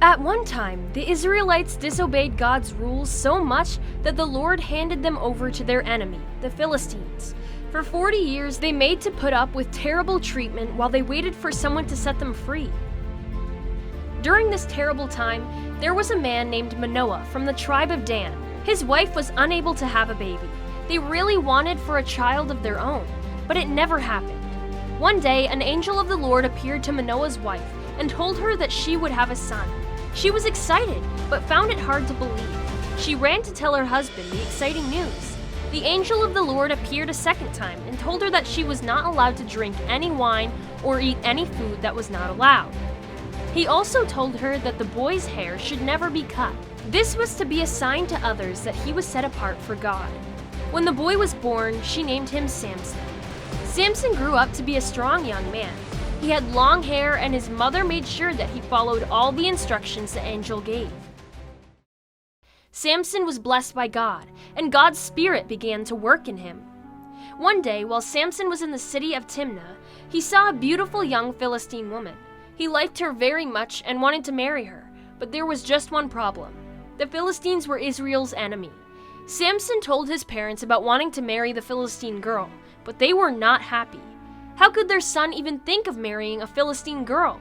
At one time, the Israelites disobeyed God's rules so much that the Lord handed them over to their enemy, the Philistines. For 40 years, they made to put up with terrible treatment while they waited for someone to set them free. During this terrible time, there was a man named Manoah from the tribe of Dan. His wife was unable to have a baby. They really wanted for a child of their own, but it never happened. One day, an angel of the Lord appeared to Manoah's wife and told her that she would have a son. She was excited, but found it hard to believe. She ran to tell her husband the exciting news. The angel of the Lord appeared a second time and told her that she was not allowed to drink any wine or eat any food that was not allowed. He also told her that the boy's hair should never be cut. This was to be a sign to others that he was set apart for God. When the boy was born, she named him Samson. Samson grew up to be a strong young man. He had long hair, and his mother made sure that he followed all the instructions the angel gave. Samson was blessed by God, and God's Spirit began to work in him. One day, while Samson was in the city of Timnah, he saw a beautiful young Philistine woman. He liked her very much and wanted to marry her, but there was just one problem. The Philistines were Israel's enemy. Samson told his parents about wanting to marry the Philistine girl, but they were not happy. How could their son even think of marrying a Philistine girl?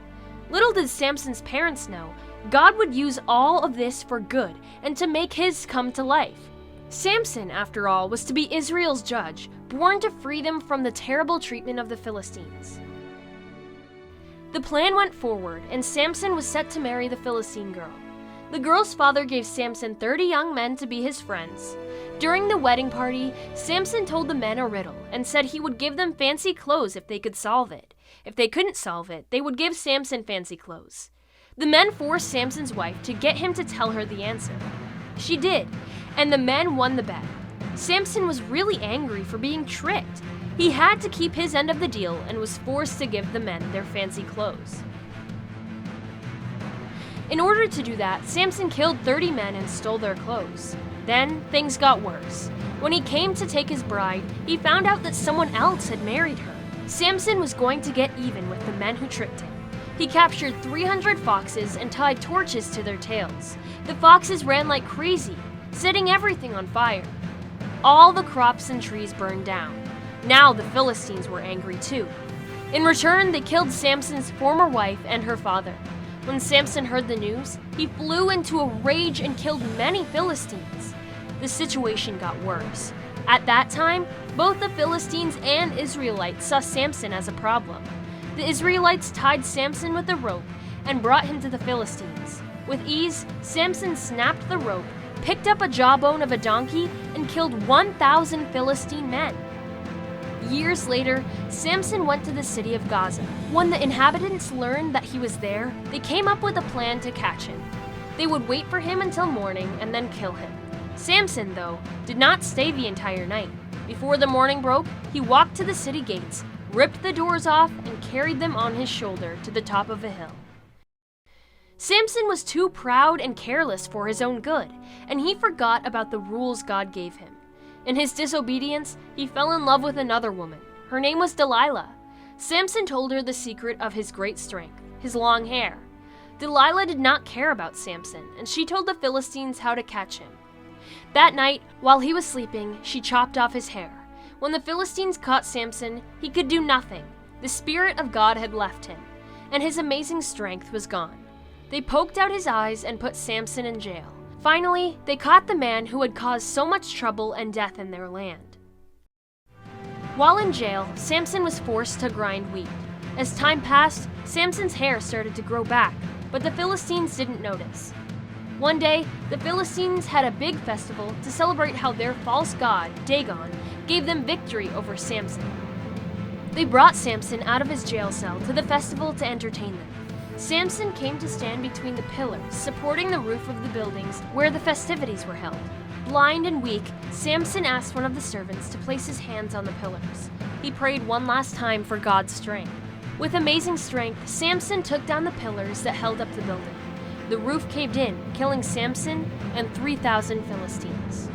Little did Samson's parents know, God would use all of this for good and to make his come to life. Samson, after all, was to be Israel's judge, born to free them from the terrible treatment of the Philistines. The plan went forward, and Samson was set to marry the Philistine girl. The girl's father gave Samson 30 young men to be his friends. During the wedding party, Samson told the men a riddle and said he would give them fancy clothes if they could solve it. If they couldn't solve it, they would give Samson fancy clothes. The men forced Samson's wife to get him to tell her the answer. She did, and the men won the bet. Samson was really angry for being tricked. He had to keep his end of the deal and was forced to give the men their fancy clothes. In order to do that, Samson killed 30 men and stole their clothes. Then, things got worse. When he came to take his bride, he found out that someone else had married her. Samson was going to get even with the men who tricked him. He captured 300 foxes and tied torches to their tails. The foxes ran like crazy, setting everything on fire. All the crops and trees burned down. Now the Philistines were angry too. In return, they killed Samson's former wife and her father. When Samson heard the news, he flew into a rage and killed many Philistines. The situation got worse. At that time, both the Philistines and Israelites saw Samson as a problem. The Israelites tied Samson with a rope and brought him to the Philistines. With ease, Samson snapped the rope, picked up a jawbone of a donkey, and killed 1,000 Philistine men. Years later, Samson went to the city of Gaza. When the inhabitants learned that he was there, they came up with a plan to catch him. They would wait for him until morning and then kill him. Samson, though, did not stay the entire night. Before the morning broke, he walked to the city gates, ripped the doors off, and carried them on his shoulder to the top of a hill. Samson was too proud and careless for his own good, and he forgot about the rules God gave him. In his disobedience, he fell in love with another woman. Her name was Delilah. Samson told her the secret of his great strength, his long hair. Delilah did not care about Samson, and she told the Philistines how to catch him. That night, while he was sleeping, she chopped off his hair. When the Philistines caught Samson, he could do nothing. The Spirit of God had left him, and his amazing strength was gone. They poked out his eyes and put Samson in jail. Finally, they caught the man who had caused so much trouble and death in their land. While in jail, Samson was forced to grind wheat. As time passed, Samson's hair started to grow back, but the Philistines didn't notice. One day, the Philistines had a big festival to celebrate how their false god, Dagon, gave them victory over Samson. They brought Samson out of his jail cell to the festival to entertain them. Samson came to stand between the pillars supporting the roof of the buildings where the festivities were held. Blind and weak, Samson asked one of the servants to place his hands on the pillars. He prayed one last time for God's strength. With amazing strength, Samson took down the pillars that held up the building. The roof caved in, killing Samson and 3,000 Philistines.